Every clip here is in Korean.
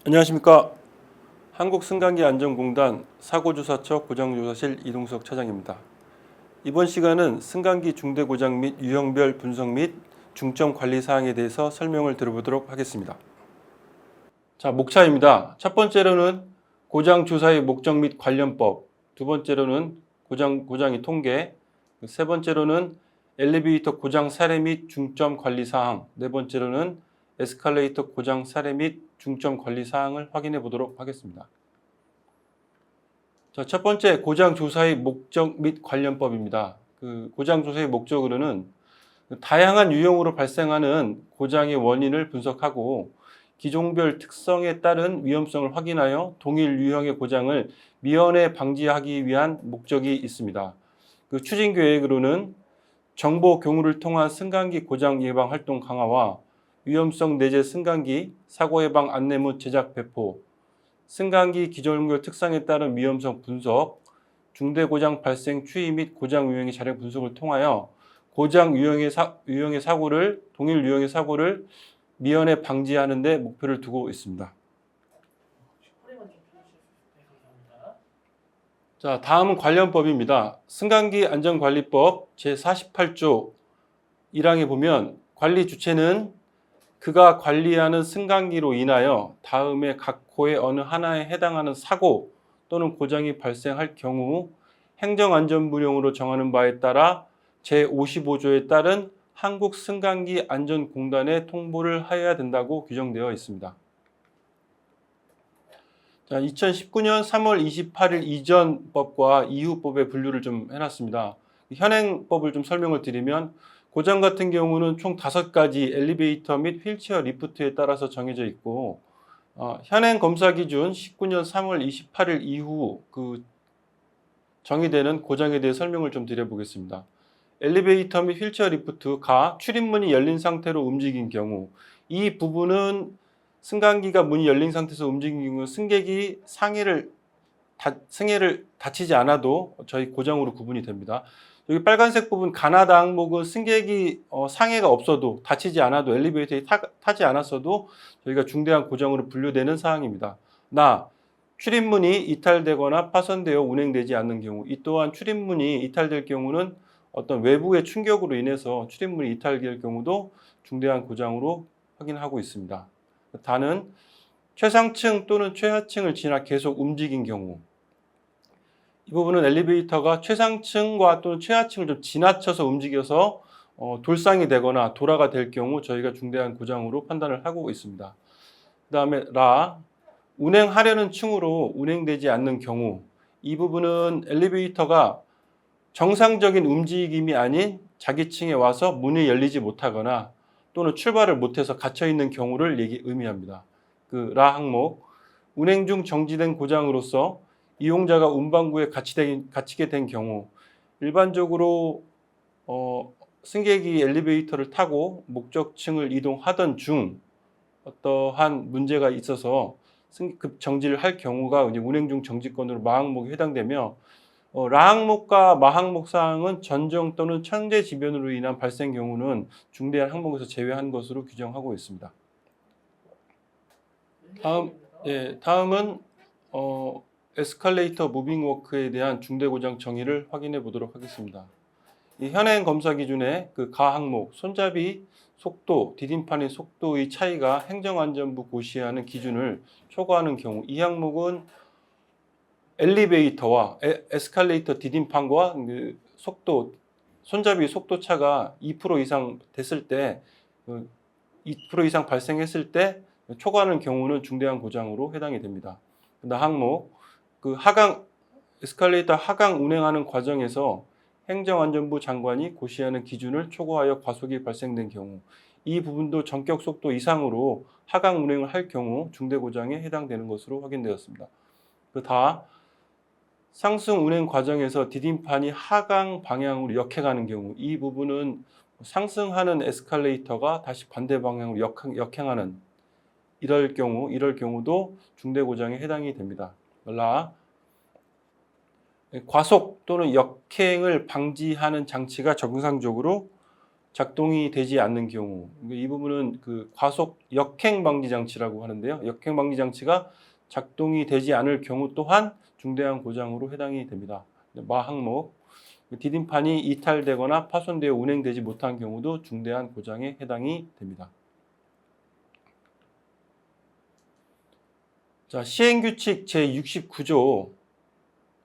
안녕하십니까. 한국승강기안전공단 사고조사처 고장조사실 이동석 차장입니다. 이번 시간은 승강기 중대고장 및 유형별 분석 및 중점 관리 사항에 대해서 설명을 들어보도록 하겠습니다. 자, 목차입니다. 첫 번째로는 고장조사의 목적 및 관련법, 두 번째로는 고장의 통계, 세 번째로는 엘리베이터 고장 사례 및 중점 관리 사항, 네 번째로는 에스컬레이터 고장 사례 및 중점 관리 사항을 확인해 보도록 하겠습니다. 자, 첫 번째 고장 조사의 목적 및 관련법입니다. 고장 조사의 목적으로는 다양한 유형으로 발생하는 고장의 원인을 분석하고 기종별 특성에 따른 위험성을 확인하여 동일 유형의 고장을 미연에 방지하기 위한 목적이 있습니다. 추진 계획으로는 정보 공유를 통한 승강기 고장 예방 활동 강화와 위험성 내재 승강기 사고 예방 안내문 제작 배포, 승강기 기존별 특성에 따른 위험성 분석, 중대 고장 발생 추이 및 고장 유형의 자료 분석을 통하여 고장 유형의 사고를 동일 유형의 사고를 미연에 방지하는 데 목표를 두고 있습니다. 자, 다음은 관련법입니다. 승강기 안전관리법 제48조 1항에 보면 관리 주체는 그가 관리하는 승강기로 인하여 다음의 각 호의 어느 하나에 해당하는 사고 또는 고장이 발생할 경우 행정안전부령으로 정하는 바에 따라 제55조에 따른 한국승강기안전공단에 통보를 하여야 된다고 규정되어 있습니다. 자, 2019년 3월 28일 이전 법과 이후 법의 분류를 좀 해놨습니다. 현행법을 좀 설명을 드리면 고장 같은 경우는 총 5가지 엘리베이터 및 휠체어 리프트에 따라서 정해져 있고 현행 검사 기준 19년 3월 28일 이후 정의되는 고장에 대해 설명을 좀 드려보겠습니다. 엘리베이터 및 휠체어 리프트가 출입문이 열린 상태로 움직인 경우 이 부분은 승강기가 문이 열린 상태에서 움직인 경우 승객이 승해를 다치지 않아도 저희 고장으로 구분이 됩니다. 여기 빨간색 부분 가나다 항목은 승객이 상해가 없어도 다치지 않아도 엘리베이터에 타지 않았어도 저희가 중대한 고장으로 분류되는 사항입니다. 출입문이 이탈되거나 파손되어 운행되지 않는 경우 이 또한 출입문이 이탈될 경우는 어떤 외부의 충격으로 인해서 출입문이 이탈될 경우도 중대한 고장으로 확인하고 있습니다. 다는 최상층 또는 최하층을 지나 계속 움직인 경우 이 부분은 엘리베이터가 최상층과 또는 최하층을 좀 지나쳐서 움직여서 돌상이 되거나 돌아가 될 경우 저희가 중대한 고장으로 판단을 하고 있습니다. 그 다음에 운행하려는 층으로 운행되지 않는 경우 이 부분은 엘리베이터가 정상적인 움직임이 아닌 자기 층에 와서 문이 열리지 못하거나 또는 출발을 못해서 갇혀있는 경우를 의미합니다. 항목, 운행 중 정지된 고장으로서 이용자가 운반구에 갇히게 된 경우 일반적으로 승객이 엘리베이터를 타고 목적층을 이동하던 중 어떠한 문제가 있어서 급 정지를 할 경우가 운행 중 정지권으로 마항목에 해당되며 라항목과 마항목 사항은 전정 또는 천재지변으로 인한 발생 경우는 중대한 항목에서 제외한 것으로 규정하고 있습니다. 다음은 에스컬레이터 무빙워크에 대한 중대고장 정의를 확인해 보도록 하겠습니다. 이 현행 검사 기준의 가항목, 손잡이 속도, 디딤판의 속도의 차이가 행정안전부 고시하는 기준을 초과하는 경우 이 항목은 엘리베이터와 에스컬레이터 디딤판과 속도, 손잡이 속도 차가 2% 이상 됐을 때, 2% 이상 발생했을 때 초과하는 경우는 중대한 고장으로 해당이 됩니다. 항목, 에스컬레이터 하강 운행하는 과정에서 행정안전부 장관이 고시하는 기준을 초과하여 과속이 발생된 경우 이 부분도 전격 속도 이상으로 하강 운행을 할 경우 중대고장에 해당되는 것으로 확인되었습니다. 상승 운행 과정에서 디딤판이 하강 방향으로 역행하는 경우 이 부분은 상승하는 에스컬레이터가 다시 반대 방향으로 역행하는 이럴 경우도 중대고장에 해당이 됩니다. 과속 또는 역행을 방지하는 장치가 정상적으로 작동이 되지 않는 경우, 이 부분은 그 과속 역행 방지 장치라고 하는데요. 역행 방지 장치가 작동이 되지 않을 경우 또한 중대한 고장으로 해당이 됩니다. 마 항목, 디딤판이 이탈되거나 파손되어 운행되지 못한 경우도 중대한 고장에 해당이 됩니다. 자, 시행규칙 제69조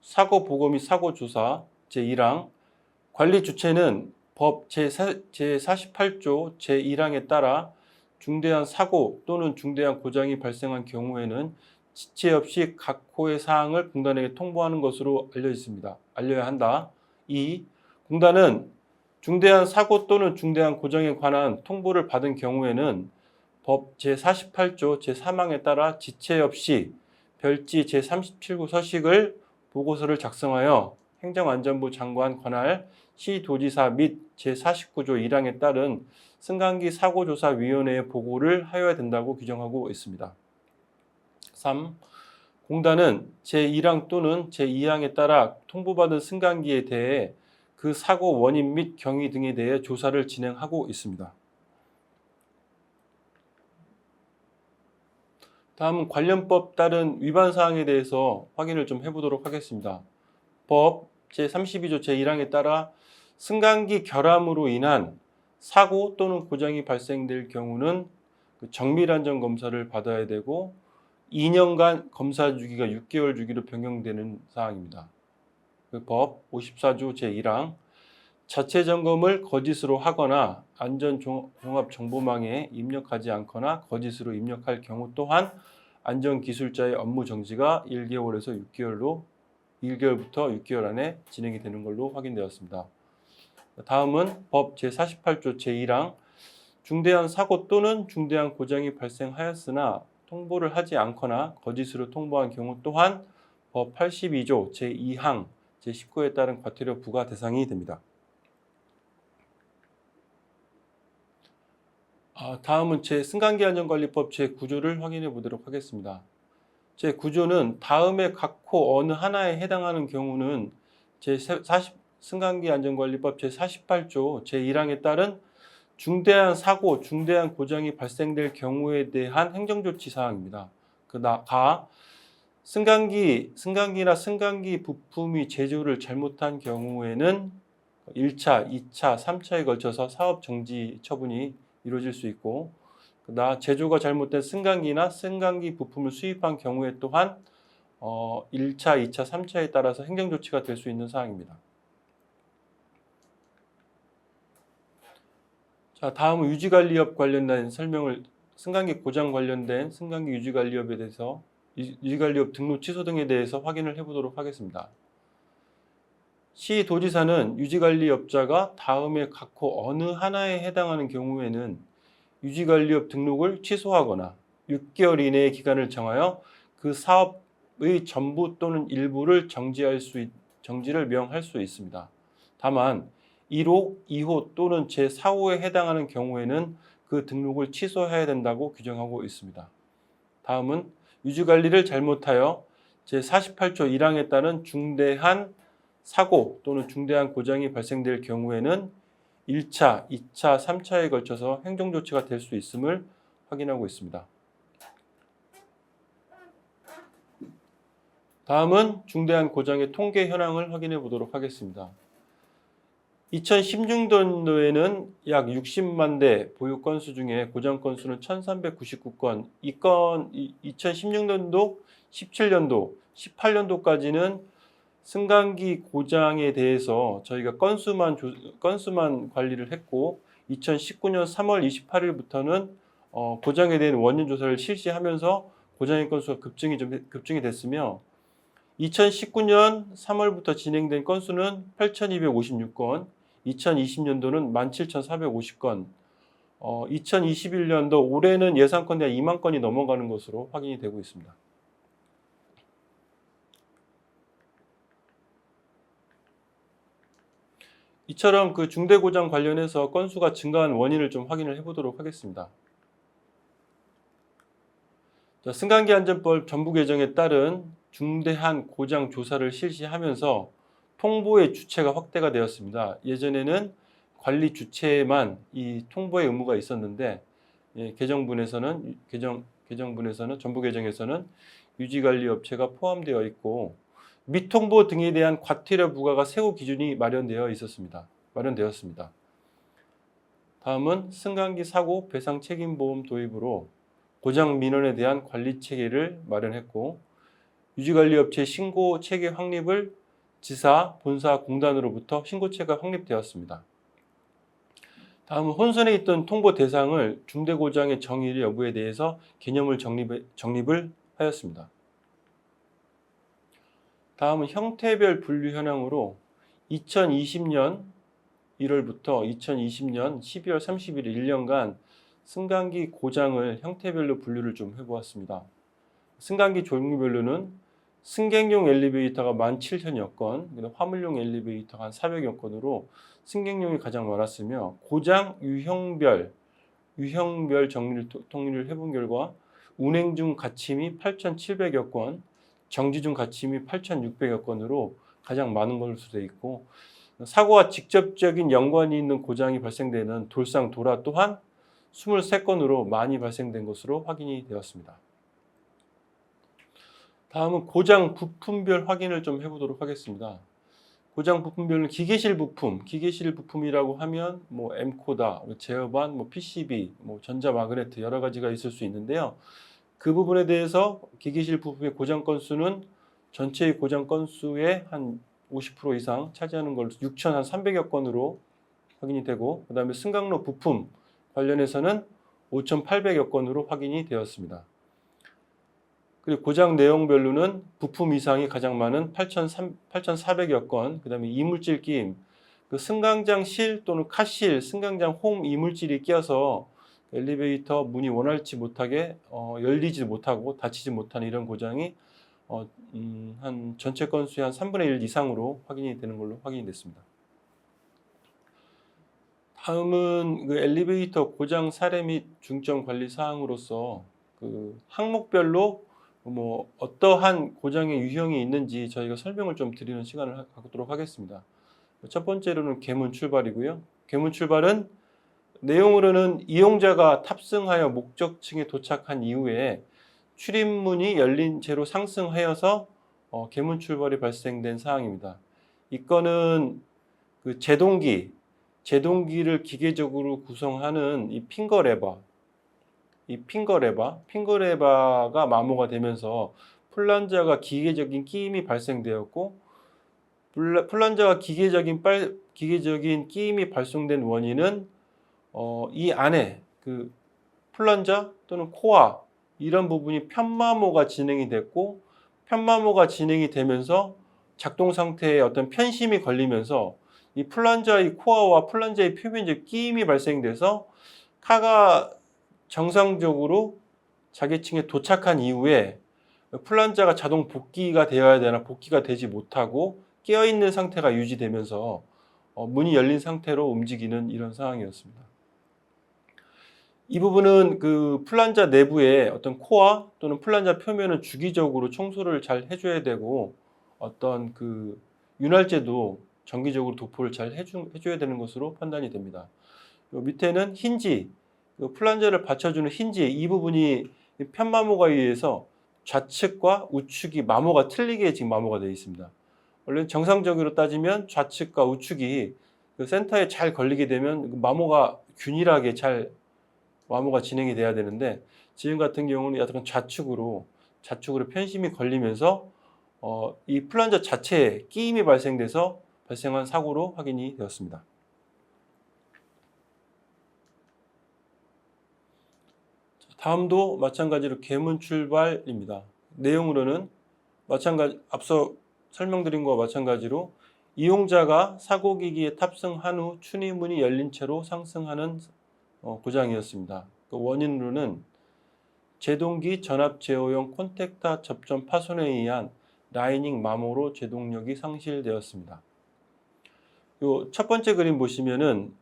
사고보고 및 사고조사 제1항 관리 주체는 법 제48조 제1항에 따라 중대한 사고 또는 중대한 고장이 발생한 경우에는 지체 없이 각 호의 사항을 공단에게 통보하는 것으로 알려야 한다. 2. 공단은 중대한 사고 또는 중대한 고장에 관한 통보를 받은 경우에는 법 제48조 제3항에 따라 지체 없이 별지 제37구 서식을 보고서를 작성하여 행정안전부 장관 관할 시도지사 및 제49조 1항에 따른 승강기 사고조사위원회에 보고를 하여야 된다고 규정하고 있습니다. 3. 공단은 제1항 또는 제2항에 따라 통보받은 승강기에 대해 그 사고 원인 및 경위 등에 대해 조사를 진행하고 있습니다. 다음은 관련법 따른 위반 사항에 대해서 확인을 좀 해보도록 하겠습니다. 법 제32조 제1항에 따라 승강기 결함으로 인한 사고 또는 고장이 발생될 경우는 정밀안전 검사를 받아야 되고 2년간 검사 주기가 6개월 주기로 변경되는 사항입니다. 그 법 54조 제1항 자체 점검을 거짓으로 하거나 안전종합정보망에 입력하지 않거나 거짓으로 입력할 경우 또한 안전기술자의 업무 정지가 1개월에서 6개월부터 6개월 안에 진행이 되는 걸로 확인되었습니다. 다음은 법 제48조 제1항 중대한 사고 또는 중대한 고장이 발생하였으나 통보를 하지 않거나 거짓으로 통보한 경우 또한 법 82조 제2항 제19호에 따른 과태료 부과 대상이 됩니다. 다음은 승강기 안전관리법 제9조를 확인해 보도록 하겠습니다. 제9조는 다음의 각 호 어느 하나에 해당하는 경우는 승강기 안전관리법 제48조 제1항에 따른 중대한 사고, 중대한 고장이 발생될 경우에 대한 행정조치 사항입니다. 승강기나 승강기 부품이 제조를 잘못한 경우에는 1차, 2차, 3차에 걸쳐서 사업 정지 처분이 이루어질 수 있고, 제조가 잘못된 승강기나 승강기 부품을 수입한 경우에 또한 1차, 2차, 3차에 따라서 행정조치가 될 수 있는 사항입니다. 자, 다음은 유지관리업 관련된 설명을 승강기 고장 관련된 승강기 유지관리업에 대해서 유지관리업 등록 취소 등에 대해서 확인을 해보도록 하겠습니다. 시도지사는 유지관리업자가 다음의 각 호 어느 하나에 해당하는 경우에는 유지관리업 등록을 취소하거나 6개월 이내의 기간을 정하여 그 사업의 전부 또는 일부를 정지를 명할 수 있습니다. 다만 1호, 2호 또는 제4호에 해당하는 경우에는 그 등록을 취소해야 된다고 규정하고 있습니다. 다음은 유지관리를 잘못하여 제48조 1항에 따른 중대한 사고 또는 중대한 고장이 발생될 경우에는 1차, 2차, 3차에 걸쳐서 행정조치가 될 수 있음을 확인하고 있습니다. 다음은 중대한 고장의 통계 현황을 확인해 보도록 하겠습니다. 2016년도에는 약 60만 대 보유 건수 중에 고장 건수는 1399건, 2016년도, 17년도, 18년도까지는 승강기 고장에 대해서 저희가 건수만 관리를 했고 2019년 3월 28일부터는 고장에 대한 원인 조사를 실시하면서 고장의 건수가 급증이 됐으며 2019년 3월부터 진행된 건수는 8,256건, 2020년도는 17,450건, 2021년도 올해는 예상건이 한 2만 건이 넘어가는 것으로 확인이 되고 있습니다. 이처럼 그 중대고장 관련해서 건수가 증가한 원인을 좀 확인을 해보도록 하겠습니다. 자, 승강기 안전법 전부 개정에 따른 중대한 고장 조사를 실시하면서 통보의 주체가 확대가 되었습니다. 예전에는 관리 주체에만 이 통보의 의무가 있었는데 개정분에서는 정부 개정에서는 유지관리업체가 포함되어 있고 미통보 등에 대한 과태료 부과가 세부 기준이 마련되었습니다. 다음은 승강기 사고 배상 책임보험 도입으로 고장 민원에 대한 관리 체계를 마련했고 유지관리업체 신고 체계 확립을 지사, 본사, 공단으로부터 신고체가 확립되었습니다. 다음은 혼선에 있던 통보 대상을 중대고장의 정의 여부에 대해서 개념을 정립을 하였습니다. 다음은 형태별 분류 현황으로 2020년 1월부터 2020년 12월 30일 1년간 승강기 고장을 형태별로 분류를 좀 해보았습니다. 승강기 종류별로는 승객용 엘리베이터가 17,000여 건, 화물용 엘리베이터가 한 400여 건으로 승객용이 가장 많았으며 고장 유형별 통일을 해본 결과 운행 중 가침이 8,700여 건, 정지 중 가침이 8,600여 건으로 가장 많은 것으로 되어 있고 사고와 직접적인 연관이 있는 고장이 발생되는 돌상 도라 또한 23건으로 많이 발생된 것으로 확인이 되었습니다. 다음은 고장 부품별 확인을 좀 해보도록 하겠습니다. 고장 부품별은 기계실 부품이라고 하면 뭐 엠코더, 제어반, PCB, 전자 마그네트 여러 가지가 있을 수 있는데요. 그 부분에 대해서 기계실 부품의 고장 건수는 전체의 고장 건수의 한 50% 이상 차지하는 걸로 6,300여 건으로 확인이 되고 그다음에 승강로 부품 관련해서는 5,800여 건으로 확인이 되었습니다. 그리고 고장 내용별로는 부품 이상이 가장 많은 8,400여 건, 그 다음에 이물질 끼임, 그 승강장 실 또는 카실, 승강장 홈 이물질이 끼어서 엘리베이터 문이 원활치 못하게 열리지 못하고 닫히지 못하는 이런 고장이 한 전체 건수의 한 3분의 1 이상으로 확인이 되는 걸로 확인이 됐습니다. 다음은 그 엘리베이터 고장 사례 및 중점 관리 사항으로서 그 항목별로 어떠한 고장의 유형이 있는지 저희가 설명을 좀 드리는 시간을 갖도록 하겠습니다. 첫 번째로는 계문 출발이고요. 계문 출발은 내용으로는 이용자가 탑승하여 목적층에 도착한 이후에 출입문이 열린 채로 상승하여서 계문 출발이 발생된 사항입니다. 이 건은 그 제동기를 기계적으로 구성하는 이 핑거레버가 마모가 되면서 플런저가 기계적인 끼임이 발생되었고 플런저가 기계적인 끼임이 발생된 원인은 이 안에 그 플런저 또는 코어 이런 부분이 편마모가 진행이 됐고 편마모가 진행이 되면서 작동 상태에 어떤 편심이 걸리면서 이 플런저의 코어와 플런저의 표면적 끼임이 발생돼서 카가 정상적으로 자기층에 도착한 이후에 플런저가 자동 복귀가 되어야 되나 복귀가 되지 못하고 깨어있는 상태가 유지되면서 문이 열린 상태로 움직이는 이런 상황이었습니다. 이 부분은 그 플런저 내부의 어떤 코어 또는 플런저 표면은 주기적으로 청소를 잘 해줘야 되고 어떤 그 윤활제도 정기적으로 도포를 잘 해줘야 되는 것으로 판단이 됩니다. 밑에는 힌지, 그 플런저를 받쳐주는 힌지 이 부분이 편마모가 의해서 좌측과 우측이 마모가 틀리게 지금 마모가 되어 있습니다. 원래 정상적으로 따지면 좌측과 우측이 그 센터에 잘 걸리게 되면 마모가 균일하게 잘 마모가 진행이 돼야 되는데 지금 같은 경우는 약간 좌측으로 편심이 걸리면서 이 플런저 자체에 끼임이 발생돼서 발생한 사고로 확인이 되었습니다. 다음도 마찬가지로 계문 출발입니다. 내용으로는 앞서 설명드린 것과 마찬가지로 이용자가 사고기기에 탑승한 후 출입문이 열린 채로 상승하는 고장이었습니다. 그 원인으로는 제동기 전압 제어용 콘택터 접점 파손에 의한 라이닝 마모로 제동력이 상실되었습니다. 요 첫 번째 그림 보시면은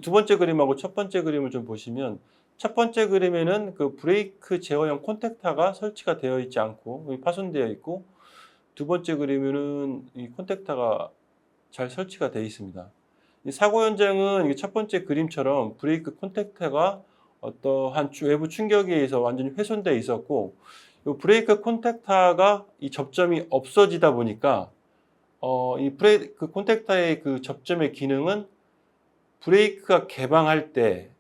두 번째 그림하고 첫 번째 그림을 좀 보시면 첫 번째 그림에는 그 브레이크 제어용 콘택터가 설치가 되어 있지 않고 파손되어 있고 두 번째 그림에는 이 콘택터가 잘 설치가 되어 있습니다. 이 사고 현장은 첫 번째 그림처럼 브레이크 콘택터가 어떠한 외부 충격에 의해서 완전히 훼손되어 있었고, 이 브레이크 콘택터가 이 접점이 없어지다 보니까 이 브레이크 콘택터의 그 접점의 기능은 브레이크가 개방할 때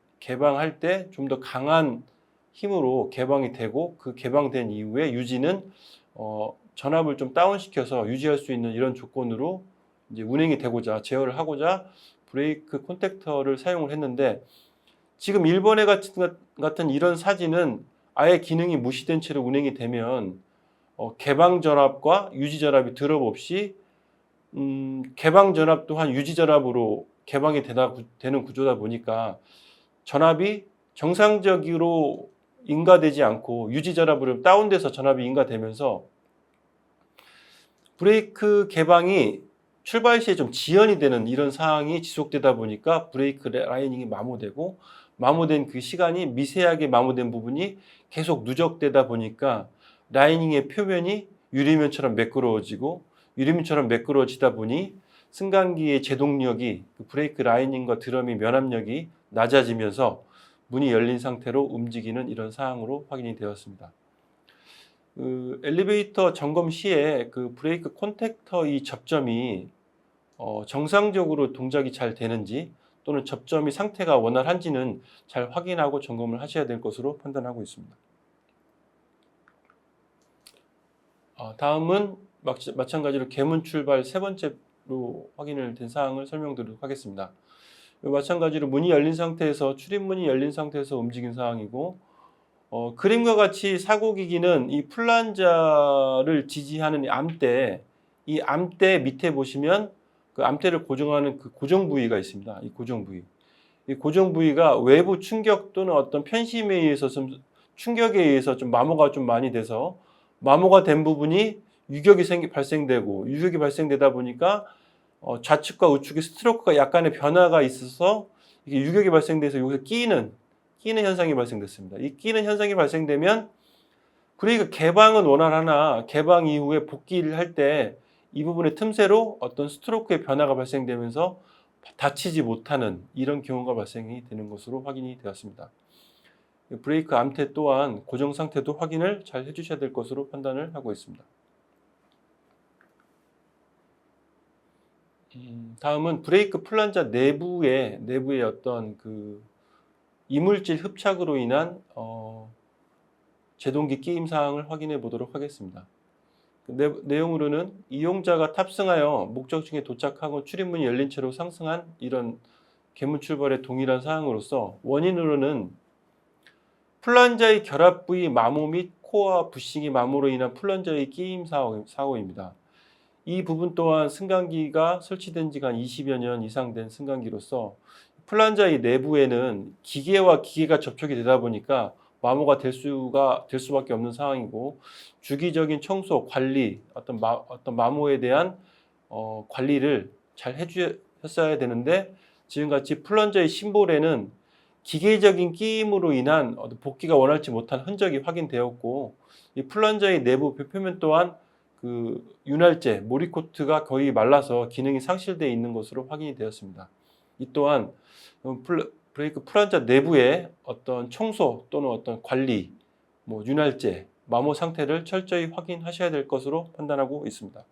좀 더 강한 힘으로 개방이 되고, 그 개방된 이후에 유지는 전압을 좀 다운시켜서 유지할 수 있는 이런 조건으로 이제 운행이 되고자, 제어를 하고자 브레이크 콘택터를 사용을 했는데, 지금 일본의 같은 이런 사진은 아예 기능이 무시된 채로 운행이 되면 개방 전압과 유지 전압이 드롭 없이 개방 전압 또한 유지 전압으로 개방이 되는 구조다 보니까 전압이 정상적으로 인가되지 않고 유지 전압으로 다운돼서 전압이 인가되면서 브레이크 개방이 출발 시에 좀 지연이 되는 이런 상황이 지속되다 보니까 브레이크 라이닝이 마모되고, 마모된 그 시간이 미세하게 마모된 부분이 계속 누적되다 보니까 라이닝의 표면이 유리면처럼 매끄러워지고, 유리면처럼 매끄러워지다 보니 승강기의 제동력이, 그 브레이크 라이닝과 드럼의 면압력이 낮아지면서 문이 열린 상태로 움직이는 이런 상황으로 확인이 되었습니다. 그 엘리베이터 점검 시에 그 브레이크 콘택터 이 접점이 정상적으로 동작이 잘 되는지, 또는 접점이 상태가 원활한지는 잘 확인하고 점검을 하셔야 될 것으로 판단하고 있습니다. 다음은 마찬가지로 개문 출발 세 번째로 확인을 된 사항을 설명드리도록 하겠습니다. 마찬가지로 문이 열린 상태에서, 출입문이 열린 상태에서 움직인 상황이고, 그림과 같이 사고기기는 이 플란자를 지지하는 이 암대 밑에 보시면 그 암대를 고정하는 그 고정 부위가 있습니다. 이 고정 부위. 이 고정 부위가 외부 충격 또는 어떤 편심에 의해서 충격에 의해서 좀 마모가 좀 많이 돼서, 마모가 된 부분이 유격이 발생되고, 유격이 발생되다 보니까 좌측과 우측의 스트로크가 약간의 변화가 있어서 이게 유격이 발생돼서 여기서 끼이는 현상이 발생됐습니다. 이 끼는 현상이 발생되면 브레이크 개방은 원활하나 개방 이후에 복귀를 할 때 이 부분의 틈새로 어떤 스트로크의 변화가 발생되면서 닫히지 못하는 이런 경우가 발생이 되는 것으로 확인이 되었습니다. 브레이크 암태 또한 고정 상태도 확인을 잘 해주셔야 될 것으로 판단을 하고 있습니다. 다음은 브레이크 플란자 내부의 어떤 그 이물질 흡착으로 인한 제동기 끼임 사항을 확인해 보도록 하겠습니다. 내용으로는 이용자가 탑승하여 목적지에 도착하고 출입문이 열린 채로 상승한 이런 개문 출발의 동일한 사항으로서, 원인으로는 플란자의 결합 부위 마모 및 코어 부싱이 마모로 인한 플란자의 끼임 사고입니다. 이 부분 또한 승강기가 설치된 지가 한 20여 년 이상 된 승강기로서 플란자의 내부에는 기계와 기계가 접촉이 되다 보니까 마모가 될 수밖에 없는 상황이고, 주기적인 청소, 관리, 어떤 마모에 대한 관리를 잘 해주셨어야 되는데, 지금같이 플런저의 심볼에는 기계적인 끼임으로 인한 복귀가 원활치 못한 흔적이 확인되었고, 이 플런저의 내부 표면 또한 그 윤활제, 모리코트가 거의 말라서 기능이 상실되어 있는 것으로 확인이 되었습니다. 이 또한 브레이크 플란자 내부의 어떤 청소 또는 어떤 관리, 윤활제, 마모 상태를 철저히 확인하셔야 될 것으로 판단하고 있습니다.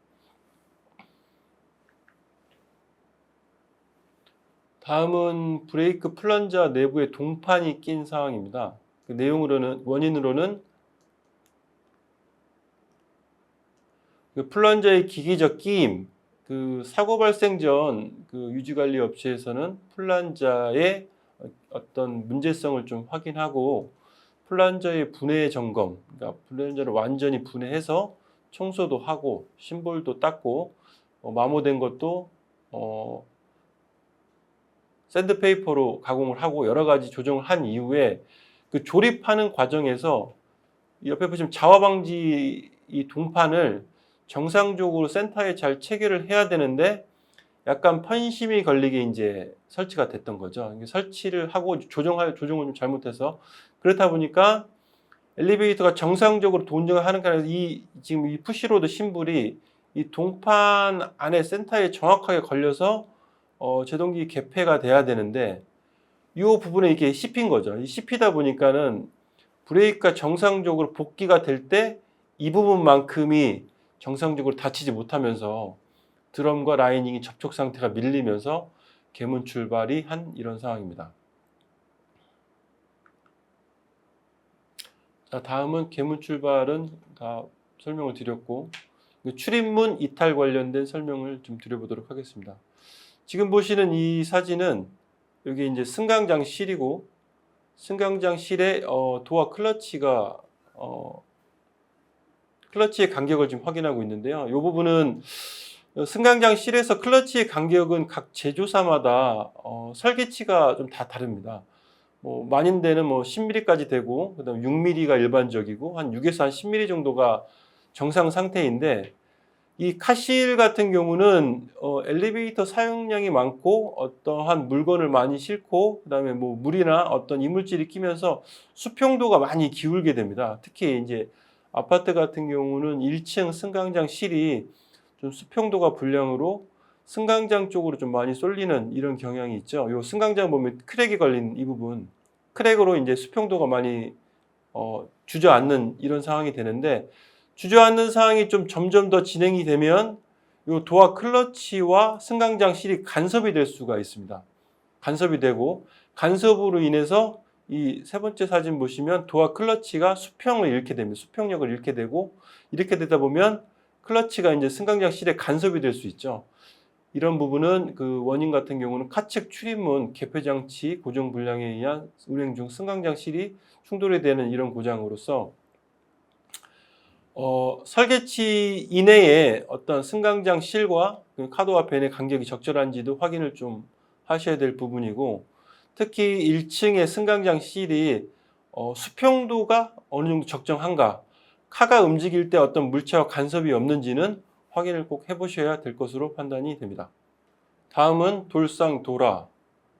다음은 브레이크 플런자 내부에 동판이 낀 상황입니다. 그 원인으로는 그 플런저의 기계적 끼임, 그 사고 발생 전 그 유지관리 업체에서는 플란자의 어떤 문제성을 좀 확인하고, 플란저의 분해 점검, 그러니까 플란저를 완전히 분해해서 청소도 하고 심볼도 닦고 마모된 것도 샌드페이퍼로 가공을 하고 여러 가지 조정을 한 이후에, 그 조립하는 과정에서 옆에 보시면 자화방지 이 동판을 정상적으로 센터에 잘 체결을 해야 되는데 약간 편심이 걸리게 이제 설치가 됐던 거죠. 설치를 하고 조정을 좀 잘못해서, 그렇다 보니까 엘리베이터가 정상적으로 동작을 하는 게 아니라 지금 이 푸시로드 심볼이 이 동판 안에 센터에 정확하게 걸려서 제동기 개폐가 돼야 되는데 이 부분에 이게 씹힌 거죠. 이 씹히다 보니까는 브레이크가 정상적으로 복귀가 될 때 이 부분만큼이 정상적으로 닫히지 못하면서 드럼과 라이닝이 접촉 상태가 밀리면서 개문 출발이 한 이런 상황입니다. 자, 다음은 개문 출발은 다 설명을 드렸고 출입문 이탈 관련된 설명을 좀 드려보도록 하겠습니다. 지금 보시는 이 사진은 여기 이제 승강장실이고 승강장실에 도어 클러치가 클러치의 간격을 지금 확인하고 있는데요. 이 부분은 승강장실에서 클러치의 간격은 각 제조사마다 설계치가 좀 다 다릅니다. 뭐 많은 데는 뭐 10mm까지 되고 그다음 6mm가 일반적이고 한 6에서 한 10mm 정도가 정상 상태인데 이 카실 같은 경우는 엘리베이터 사용량이 많고 어떠한 물건을 많이 싣고 그다음에 뭐 물이나 어떤 이물질이 끼면서 수평도가 많이 기울게 됩니다. 특히 이제 아파트 같은 경우는 1층 승강장 실이 좀 수평도가 불량으로 승강장 쪽으로 좀 많이 쏠리는 이런 경향이 있죠. 요 승강장 보면 크랙이 걸린 이 부분, 크랙으로 이제 수평도가 많이 주저앉는 이런 상황이 되는데 주저앉는 상황이 좀 점점 더 진행이 되면 요 도어 클러치와 승강장 실이 간섭이 될 수가 있습니다. 간섭이 되고 간섭으로 인해서 이 세 번째 사진 보시면 도어 클러치가 수평을 잃게 됩니다. 수평력을 잃게 되고 이렇게 되다 보면 클러치가 이제 승강장 실에 간섭이 될 수 있죠. 이런 부분은 그 원인 같은 경우는 카측 출입문 개폐 장치 고정 불량에 의한 운행 중 승강장 실이 충돌이 되는 이런 고장으로서 설계치 이내에 어떤 승강장 실과 카드와 벤의 간격이 적절한지도 확인을 좀 하셔야 될 부분이고 특히 1층의 승강장 실이 수평도가 어느 정도 적정한가 카가 움직일 때 어떤 물체와 간섭이 없는지는 확인을 꼭 해보셔야 될 것으로 판단이 됩니다. 다음은 돌상 도라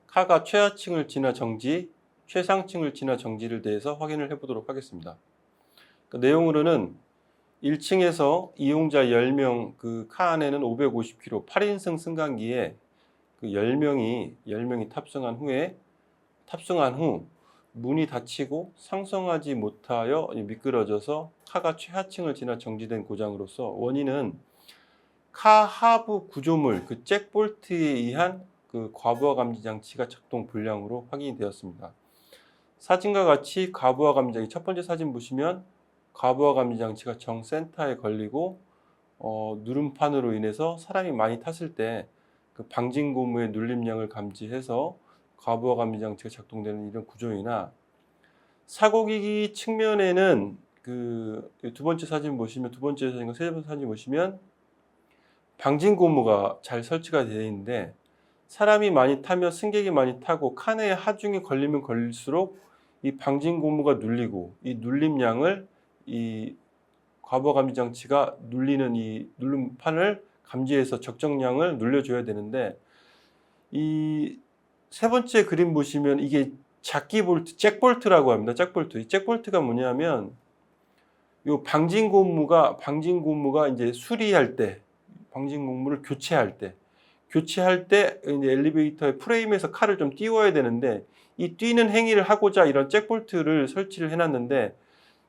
카가 최하층을 지나 정지 최상층을 지나 정지를 대해서 확인을 해보도록 하겠습니다. 그 내용으로는 1층에서 이용자 10명 그 카 안에는 550kg 8인승 승강기에 그 10명이 탑승한 후 문이 닫히고 상승하지 못하여 미끄러져서 카가 최하층을 지나 정지된 고장으로서 원인은 카 하부 구조물 그 잭볼트에 의한 그 과부하 감지 장치가 작동 불량으로 확인이 되었습니다. 사진과 같이 과부하 감지 장치 첫 번째 사진 보시면 과부하 감지 장치가 정센터에 걸리고 누름판으로 인해서 사람이 많이 탔을 때 그 방진 고무의 눌림량을 감지해서 과부하 감지 장치가 작동되는 이런 구조이나 사고기기 측면에는 그 두 번째 사진 보시면 두 번째 사진과 세 번째 사진 보시면 방진 고무가 잘 설치가 되어 있는데 사람이 많이 타며 승객이 많이 타고 칸에 하중이 걸리면 걸릴수록 이 방진 고무가 눌리고 이 눌림량을 이 과부하 감지 장치가 눌리는 이 눌림판을 감지해서 적정량을 눌려줘야 되는데 이 세 번째 그림 보시면 이게 잡기 볼트, 잭볼트라고 합니다. 잭볼트. 이 잭볼트가 뭐냐면 요 방진 고무가 이제 수리할 때 방진 고무를 교체할 때 이제 엘리베이터의 프레임에서 칼을 좀 띄워야 되는데 이 띄는 행위를 하고자 이런 잭볼트를 설치를 해놨는데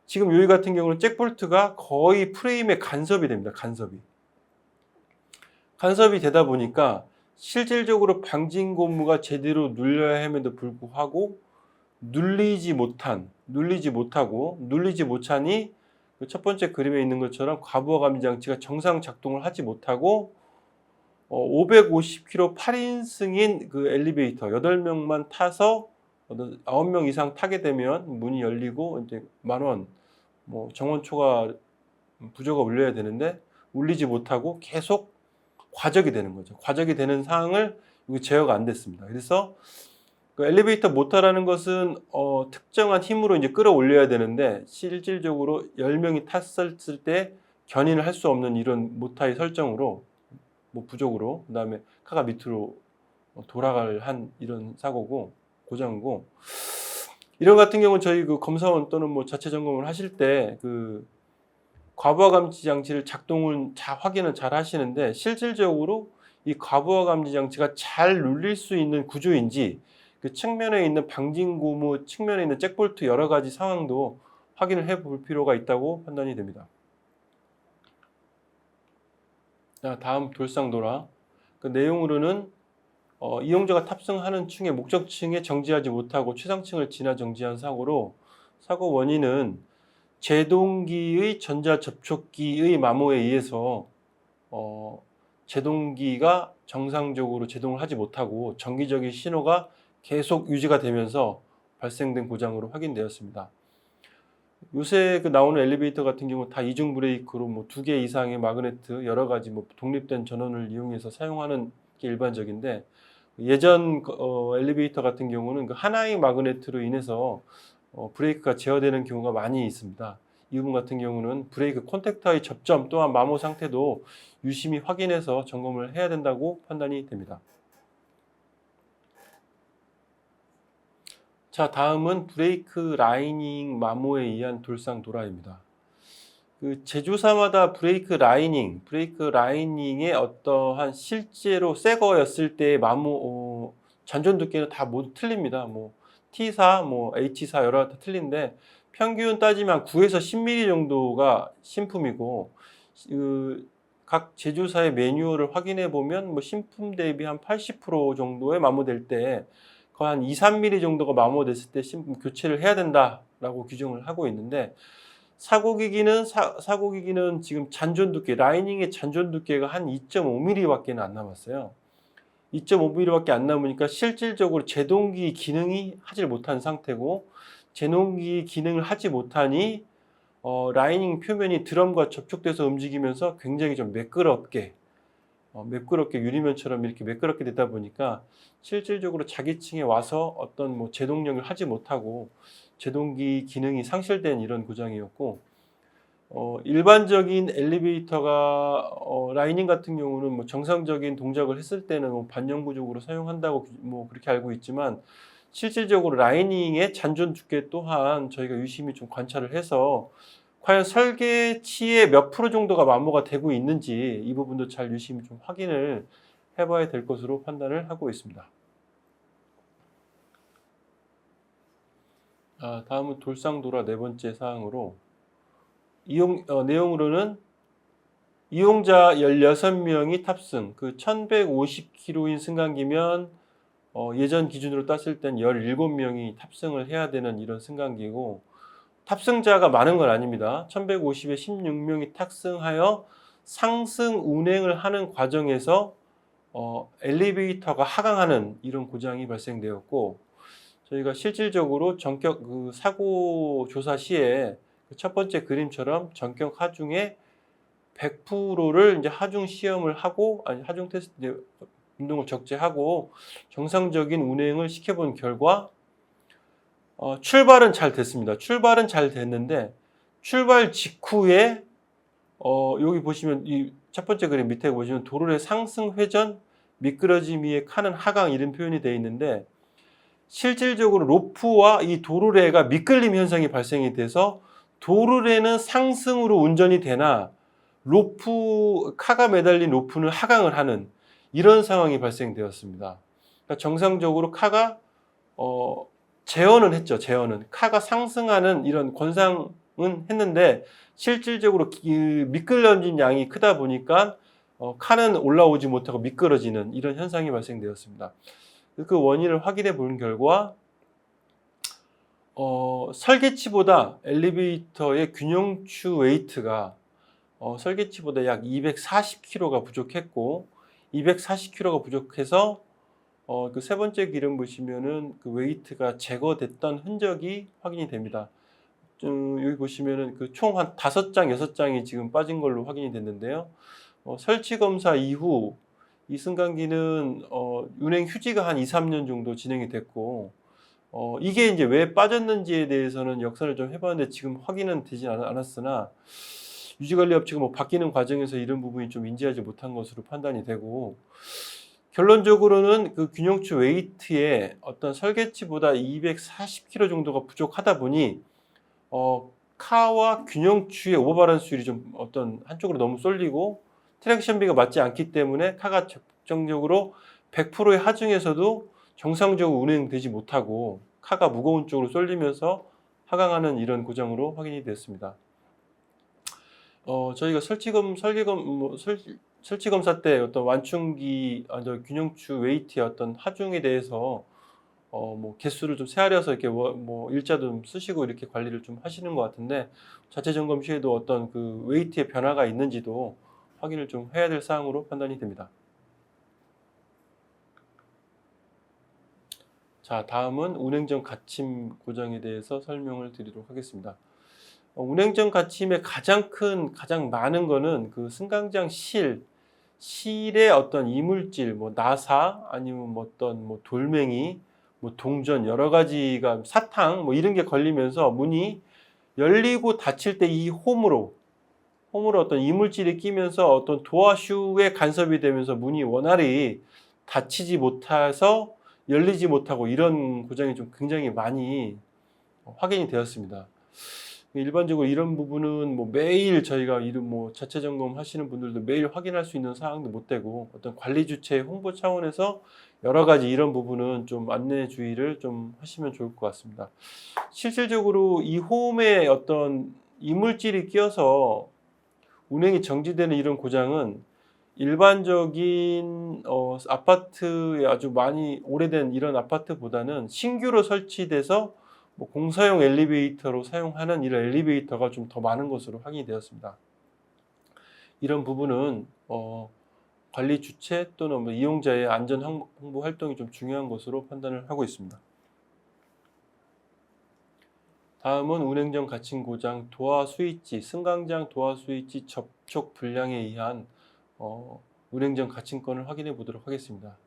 지금 여기 같은 경우는 잭볼트가 거의 프레임에 간섭이 됩니다. 간섭이 되다 보니까 실질적으로 방진 고무가 제대로 눌려야 함에도 불구하고 눌리지 못하니 그 첫 번째 그림에 있는 것처럼 과부하 감지 장치가 정상 작동을 하지 못하고 550kg 8인승인 그 엘리베이터 8명만 타서 9명 이상 타게 되면 문이 열리고 이제 10,000원 뭐 정원 초과 부저가 울려야 되는데 울리지 못하고 계속 과적이 되는 거죠. 과적이 되는 상황을 제어가 안 됐습니다. 그래서 그 엘리베이터 모터라는 것은 특정한 힘으로 이제 끌어올려야 되는데 실질적으로 10명이 탔을 때 견인을 할 수 없는 이런 모터의 설정으로 뭐 부족으로 그다음에 카가 밑으로 돌아갈 한 이런 사고고 고장이고 이런 같은 경우는 저희 그 검사원 또는 뭐 자체 점검을 하실 때 그 과부하 감지 장치를 확인은 잘 하시는데 실질적으로 이 과부하 감지 장치가 잘 눌릴 수 있는 구조인지 그 측면에 있는 방진 고무, 측면에 있는 잭볼트 여러 가지 상황도 확인을 해볼 필요가 있다고 판단이 됩니다. 자, 다음 돌상도라. 그 내용으로는 이용자가 탑승하는 층의 목적층에 정지하지 못하고 최상층을 지나 정지한 사고로 사고 원인은 제동기의 전자접촉기의 마모에 의해서 제동기가 정상적으로 제동을 하지 못하고 정기적인 신호가 계속 유지가 되면서 발생된 고장으로 확인되었습니다. 요새 그 나오는 엘리베이터 같은 경우 다 이중 브레이크로 뭐 2개 이상의 마그네트 여러 가지 뭐 독립된 전원을 이용해서 사용하는 게 일반적인데 예전 엘리베이터 같은 경우는 그 하나의 마그네트로 인해서 브레이크가 제어되는 경우가 많이 있습니다. 이 부분 같은 경우는 브레이크 콘택터의 접점 또한 마모 상태도 유심히 확인해서 점검을 해야 된다고 판단이 됩니다. 자, 다음은 브레이크 라이닝 마모에 의한 돌상도라입니다. 그 제조사마다 브레이크 라이닝의 어떠한 실제로 새 거였을 때의 마모 잔존 두께는 다 모두 틀립니다. 뭐 T사, 뭐 H사 여러 다 틀린데 평균 따지면 9에서 10mm 정도가 신품이고 각 제조사의 매뉴얼을 확인해 보면 뭐 신품 대비 한 80% 정도에 마모될 때 거의 한 2, 3mm 정도가 마모됐을 때 신품 교체를 해야 된다라고 규정을 하고 있는데 사고기기는 지금 잔존 두께, 라이닝의 잔존 두께가 한 2.5mm밖에 안 남았어요. 2.5mm밖에 안 남으니까 실질적으로 제동기 기능이 하질 못한 상태고 제동기 기능을 하지 못하니 라이닝 표면이 드럼과 접촉돼서 움직이면서 굉장히 좀 매끄럽게 유리면처럼 이렇게 매끄럽게 되다 보니까 실질적으로 자기층에 와서 어떤 뭐 제동력을 하지 못하고 제동기 기능이 상실된 이런 고장이었고 일반적인 엘리베이터가 라이닝 같은 경우는 뭐 정상적인 동작을 했을 때는 뭐 반영구적으로 사용한다고 뭐 그렇게 알고 있지만 실질적으로 라이닝의 잔존 두께 또한 저희가 유심히 좀 관찰을 해서 과연 설계치의 몇 프로 정도가 마모가 되고 있는지 이 부분도 잘 유심히 좀 확인을 해봐야 될 것으로 판단을 하고 있습니다. 다음은 돌상도라 네 번째 사항으로 내용으로는 이용자 16명이 탑승, 그 1150km인 승강기면 예전 기준으로 땄을 땐 17명이 탑승을 해야 되는 이런 승강기고 탑승자가 많은 건 아닙니다. 1150에 16명이 탑승하여 상승 운행을 하는 과정에서 엘리베이터가 하강하는 이런 고장이 발생되었고 저희가 실질적으로 전격 그 사고 조사 시에 첫 번째 그림처럼 전격 하중에 100%를 이제 하중 시험을 하고 하중 테스트 운동을 적재하고 정상적인 운행을 시켜본 결과 출발은 잘 됐습니다. 출발은 잘 됐는데 출발 직후에 여기 보시면 이 첫 번째 그림 밑에 보시면 도로의 상승 회전 미끄러짐 위에 카는 하강 이런 표현이 되어 있는데 실질적으로 로프와 이 도르래가 미끌림 현상이 발생이 돼서 도르래는 상승으로 운전이 되나 카가 매달린 로프는 하강을 하는 이런 상황이 발생되었습니다. 그러니까 정상적으로 카가 제어는 했죠. 카가 상승하는 이런 권상은 했는데 실질적으로 미끌러진 양이 크다 보니까 카는 올라오지 못하고 미끄러지는 이런 현상이 발생되었습니다. 그 원인을 확인해 본 결과 설계치보다 엘리베이터의 균형추 웨이트가 설계치보다 약 240kg가 부족했고 240kg가 부족해서 그 세 번째 그림 보시면은 그 웨이트가 제거됐던 흔적이 확인이 됩니다. 여기 보시면은 그 총 한 5장, 6장이 지금 빠진 걸로 확인이 됐는데요. 설치 검사 이후 이 승강기는 운행 휴지가 한 2, 3년 정도 진행이 됐고 이게 이제 왜 빠졌는지에 대해서는 역사를 좀 해봤는데 지금 확인은 되지 않았으나 유지관리업체가 뭐 바뀌는 과정에서 이런 부분이 좀 인지하지 못한 것으로 판단이 되고 결론적으로는 그 균형추 웨이트의 어떤 설계치보다 240kg 정도가 부족하다 보니 카와 균형추의 오버밸런스율이 좀 어떤 한쪽으로 너무 쏠리고 트랙션비가 맞지 않기 때문에 카가 결정적으로 100%의 하중에서도 정상적으로 운행되지 못하고 카가 무거운 쪽으로 쏠리면서 하강하는 이런 고장으로 확인이 됐습니다. 저희가 설치 검사 때 어떤 완충기, 균형추 웨이트의 어떤 하중에 대해서 개수를 좀 세하려서 이렇게 일자도 좀 쓰시고 이렇게 관리를 좀 하시는 것 같은데, 자체 점검 시에도 어떤 그 웨이트의 변화가 있는지도 확인을 좀 해야 될 사항으로 판단이 됩니다. 자, 다음은 운행 전 갓침 고장에 대해서 설명을 드리도록 하겠습니다. 운행 전 갓침의 가장 많은 거는 그 승강장 실의 어떤 이물질, 나사 아니면 어떤 돌멩이, 동전 여러 가지가 사탕 이런 게 걸리면서 문이 열리고 닫힐 때 이 홈으로 어떤 이물질이 끼면서 어떤 도어 슈에 간섭이 되면서 문이 원활히 닫히지 못해서 열리지 못하고 이런 고장이 좀 굉장히 많이 확인이 되었습니다. 일반적으로 이런 부분은 매일 저희가 자체 점검 하시는 분들도 매일 확인할 수 있는 사항도 못 되고, 어떤 관리 주체 홍보 차원에서 여러 가지 이런 부분은 좀 안내 주의를 좀 하시면 좋을 것 같습니다. 실질적으로 이 홈에 어떤 이물질이 끼어서 운행이 정지되는 이런 고장은 일반적인 아파트에 아주 많이 오래된 이런 아파트보다는 신규로 설치돼서 공사용 엘리베이터로 사용하는 이런 엘리베이터가 좀 더 많은 것으로 확인이 되었습니다. 이런 부분은 관리 주체 또는 이용자의 안전 홍보 활동이 좀 중요한 것으로 판단을 하고 있습니다. 다음은 운행 전 갇힌 고장, 도어 스위치, 승강장 도어 스위치 접촉 불량에 의한 운행 전 갇힌 건을 확인해 보도록 하겠습니다.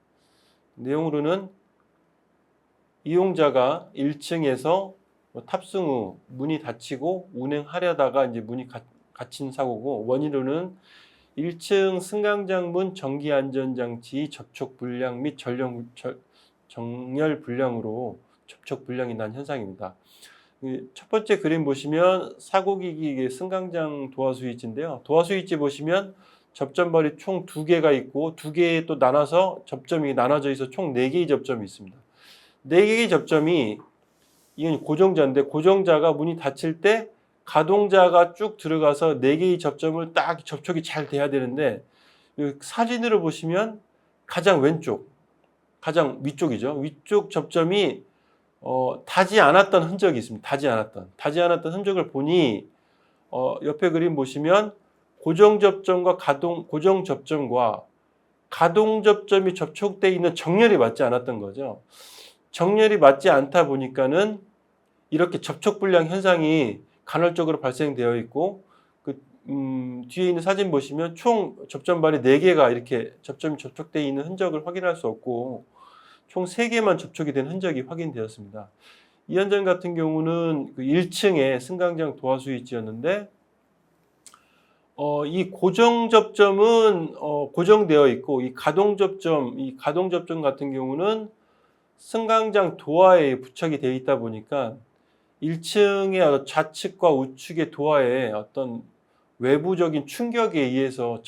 내용으로는 이용자가 1층에서 탑승 후 문이 닫히고 운행하려다가 이제 문이 갇힌 사고고, 원인으로는 1층 승강장 문 전기 안전장치 접촉 불량 및 정렬 불량으로 접촉 불량이 난 현상입니다. 첫 번째 그림 보시면 사고기기 승강장 도어 스위치인데요. 도어 스위치 보시면 접점발이 총 2개가 있고 2개에 또 나눠서 접점이 나눠져 있어 총 4개의 접점이 있습니다. 4개의 접점이, 이건 고정자인데 고정자가 문이 닫힐 때 가동자가 쭉 들어가서 4개의 접점을 딱 접촉이 잘 돼야 되는데, 사진으로 보시면 가장 왼쪽, 가장 위쪽이죠. 위쪽 접점이 닿지 않았던 흔적이 있습니다. 닿지 않았던 흔적을 보니 옆에 그림 보시면 고정 접점과 가동 접점이 접촉되어 있는 정렬이 맞지 않았던 거죠. 정렬이 맞지 않다 보니까는 이렇게 접촉 불량 현상이 간헐적으로 발생되어 있고, 뒤에 있는 사진 보시면 총 접점발이 4개가 이렇게 접점이 접촉되어 있는 흔적을 확인할 수 없고 총 3개만 접촉이 된 흔적이 확인되었습니다. 이 현장 같은 경우는 1층에 승강장 도어 스위치였는데, 이 고정 접점은 고정되어 있고, 이 가동 접점 같은 경우는 승강장 도어에 부착이 되어 있다 보니까 1층의 좌측과 우측의 도어에 어떤 외부적인 충격에 의해서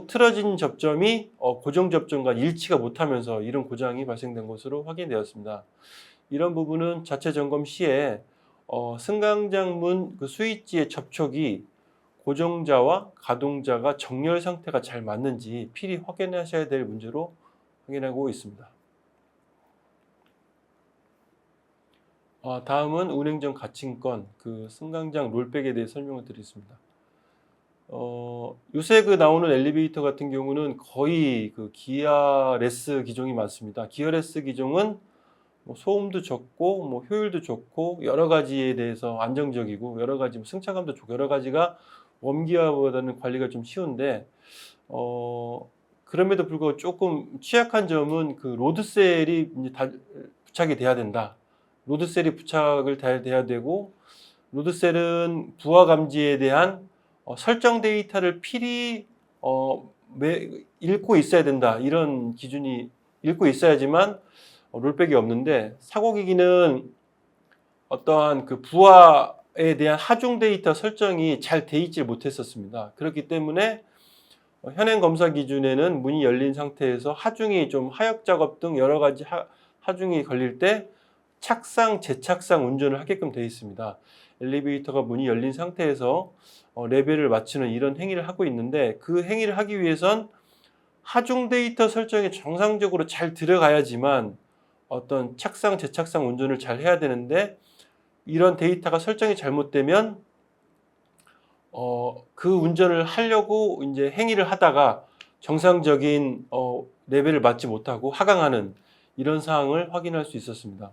틀어진 접점이 고정 접점과 일치가 못하면서 이런 고장이 발생된 것으로 확인되었습니다. 이런 부분은 자체 점검 시에 승강장 문 스위치의 접촉이 고정자와 가동자가 정렬 상태가 잘 맞는지 필히 확인하셔야 될 문제로 확인하고 있습니다. 다음은 운행 전 갇힌 건, 승강장 롤백에 대해 설명을 드리겠습니다. 요새 나오는 엘리베이터 같은 경우는 거의 기어레스 기종이 많습니다. 기어레스 기종은 소음도 적고 효율도 좋고 여러 가지에 대해서 안정적이고 여러 가지 승차감도 좋고 여러 가지가 웜기어보다는 관리가 좀 쉬운데, 그럼에도 불구하고 조금 취약한 점은 로드셀이 이제 다 부착이 돼야 된다. 로드셀이 부착을 돼야 되고, 로드셀은 부하 감지에 대한 설정 데이터를 필히 읽고 있어야 된다. 이런 기준이 읽고 있어야지만 롤백이 없는데, 사고기기는 어떠한 부하에 대한 하중 데이터 설정이 잘 돼 있지 못했었습니다. 그렇기 때문에 현행 검사 기준에는 문이 열린 상태에서 하중이 좀 하역 작업 등 여러 가지 하중이 걸릴 때 착상, 재착상 운전을 하게끔 되어 있습니다. 엘리베이터가 문이 열린 상태에서 레벨을 맞추는 이런 행위를 하고 있는데, 그 행위를 하기 위해선 하중 데이터 설정이 정상적으로 잘 들어가야지만 어떤 착상, 재착상 운전을 잘 해야 되는데, 이런 데이터가 설정이 잘못되면 그 운전을 하려고 이제 행위를 하다가 정상적인 레벨을 맞지 못하고 하강하는 이런 사항을 확인할 수 있었습니다.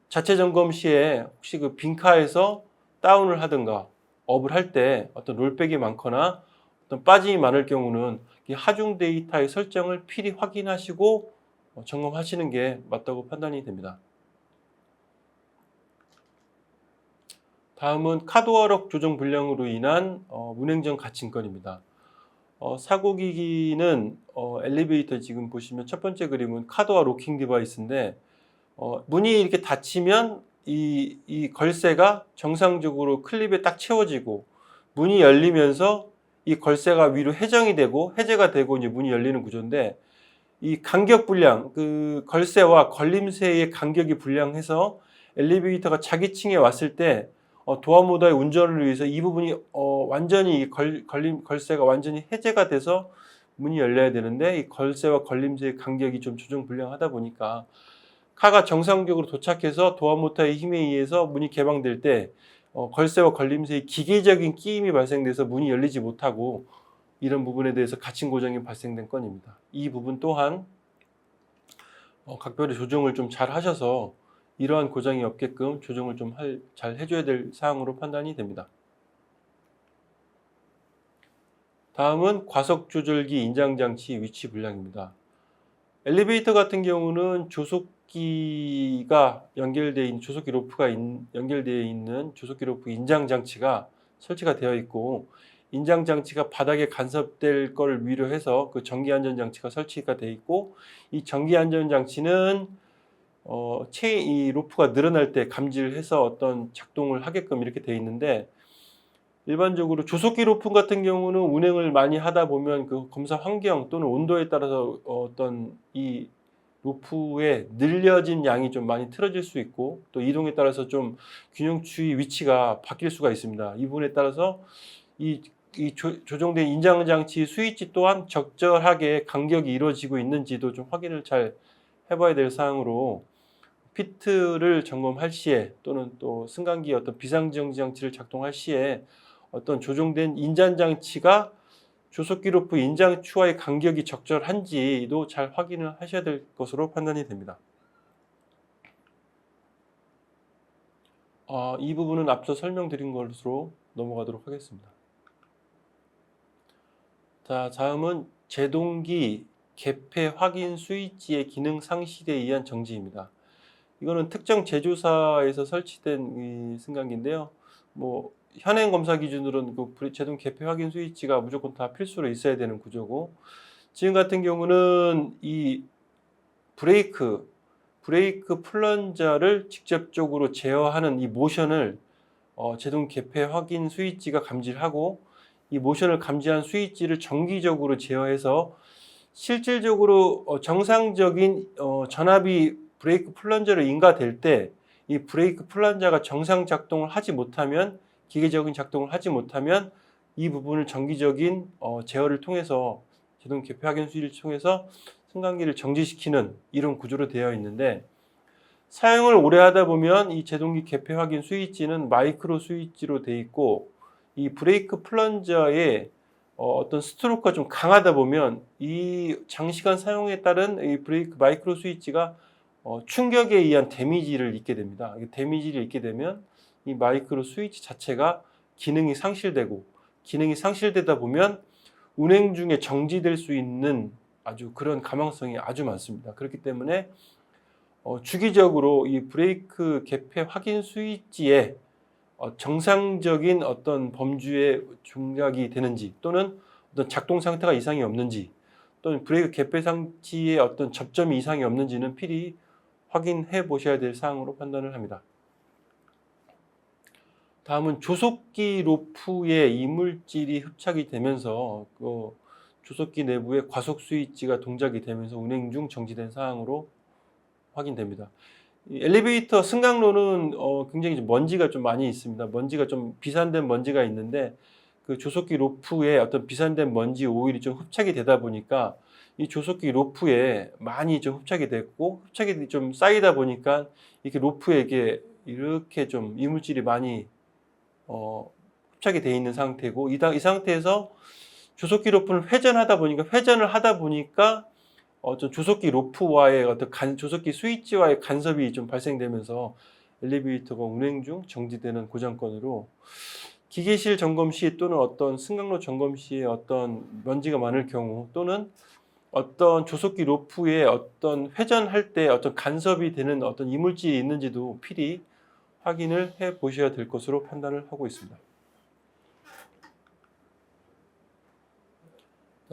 자체 점검 시에 혹시 그 빈카에서 다운을 하든가 업을 할 때 어떤 롤백이 많거나 어떤 빠짐이 많을 경우는 이 하중 데이터의 설정을 필히 확인하시고 점검하시는 게 맞다고 판단이 됩니다. 다음은 카드워럭 조정 불량으로 인한 운행전 갇힘건입니다. 사고기기는 엘리베이터 지금 보시면 첫 번째 그림은 카드와 로킹 디바이스인데, 문이 이렇게 닫히면 이 걸쇠가 정상적으로 클립에 딱 채워지고 문이 열리면서 이 걸쇠가 위로 해정이 되고 해제가 되고 이제 문이 열리는 구조인데, 이 간격 불량, 그 걸쇠와 걸림새의 간격이 불량해서 엘리베이터가 자기 층에 왔을 때 도어모더의 운전을 위해서 이 부분이 완전히 걸쇠가 완전히 해제가 돼서 문이 열려야 되는데, 이 걸쇠와 걸림새의 간격이 좀 조정 불량하다 보니까 카가 정상적으로 도착해서 도어모터의 힘에 의해서 문이 개방될 때 걸쇠와 걸림새의 기계적인 끼임이 발생돼서 문이 열리지 못하고, 이런 부분에 대해서 갇힘 고정이 발생된 건입니다. 이 부분 또한 각별의 조정을 좀 잘 하셔서 이러한 고장이 없게끔 조정을 좀 잘 해줘야 될 사항으로 판단이 됩니다. 다음은 과속 조절기 인장 장치 위치 불량입니다. 엘리베이터 같은 경우는 조속기가 연결되어 있는 조속기 로프가 연결되어 있는 조속기 로프 인장 장치가 설치가 되어 있고, 인장 장치가 바닥에 간섭될 걸 위로해서 그 전기 안전 장치가 설치가 되어 있고, 이 전기 안전 장치는 이 로프가 늘어날 때 감지를 해서 어떤 작동을 하게끔 이렇게 되어 있는데, 일반적으로 조속기 로프 같은 경우는 운행을 많이 하다 보면 그 검사 환경 또는 온도에 따라서 어떤 이 로프의 늘려진 양이 좀 많이 틀어질 수 있고, 또 이동에 따라서 좀 균형추의 위치가 바뀔 수가 있습니다. 이 부분에 따라서 조정된 인장장치 스위치 또한 적절하게 간격이 이루어지고 있는지도 좀 확인을 잘 해봐야 될 사항으로, 피트를 점검할 시에 또는 또 승강기 어떤 비상정지 장치를 작동할 시에 어떤 조정된 인장 장치가 조속기 로프 인장 추와의 간격이 적절한지도 잘 확인을 하셔야 될 것으로 판단이 됩니다. 이 부분은 앞서 설명드린 것으로 넘어가도록 하겠습니다. 자, 다음은 제동기 개폐 확인 스위치의 기능 상실에 의한 정지입니다. 이거는 특정 제조사에서 설치된 이 승강기인데요. 현행 검사 기준으로는 그 제동 개폐 확인 스위치가 무조건 다 필수로 있어야 되는 구조고, 지금 같은 경우는 이 브레이크 플런저를 직접적으로 제어하는 이 모션을 제동 개폐 확인 스위치가 감지를 하고, 이 모션을 감지한 스위치를 정기적으로 제어해서 실질적으로 정상적인 전압이 브레이크 플런저를 인가될 때 이 브레이크 플런저가 정상 작동을 하지 못하면, 기계적인 작동을 하지 못하면 이 부분을 정기적인 제어를 통해서 제동 개폐 확인 스위치를 통해서 승강기를 정지시키는 이런 구조로 되어 있는데, 사용을 오래 하다 보면 이 제동기 개폐 확인 스위치는 마이크로 스위치로 되어 있고, 이 브레이크 플런저의 어떤 스트로크가 좀 강하다 보면 이 장시간 사용에 따른 이 브레이크 마이크로 스위치가 충격에 의한 데미지를 입게 됩니다. 데미지를 입게 되면 이 마이크로 스위치 자체가 기능이 상실되다 보면 운행 중에 정지될 수 있는 아주 그런 가망성이 아주 많습니다. 그렇기 때문에 주기적으로 이 브레이크 개폐 확인 스위치에 정상적인 어떤 범주에 중략이 되는지, 또는 어떤 작동 상태가 이상이 없는지, 또는 브레이크 개폐 상치에 어떤 접점이 이상이 없는지는 필히 확인해 보셔야 될 사항으로 판단을 합니다. 다음은 조속기 로프에 이물질이 흡착이 되면서 그 조속기 내부에 과속 스위치가 동작이 되면서 운행 중 정지된 사항으로 확인됩니다. 이 엘리베이터 승강로는 굉장히 좀 먼지가 좀 많이 있습니다. 먼지가 좀 비산된 먼지가 있는데 그 조속기 로프에 어떤 비산된 먼지 오일이 좀 흡착이 되다 보니까 이 조속기 로프에 많이 좀 흡착이 됐고 흡착이 좀 쌓이다 보니까 이렇게 로프에 이렇게 좀 이물질이 많이 흡착이 돼 있는 상태고 이 상태에서 조속기 로프를 회전을 하다 보니까 좀 조속기 로프와의 조속기 스위치와의 간섭이 좀 발생되면서 엘리베이터가 운행 중 정지되는 고장건으로 기계실 점검 시 또는 어떤 승강로 점검 시에 어떤 먼지가 많을 경우 또는 어떤 조속기 로프에 어떤 회전할 때 어떤 간섭이 되는 어떤 이물질이 있는지도 필히 확인을 해 보셔야 될 것으로 판단을 하고 있습니다.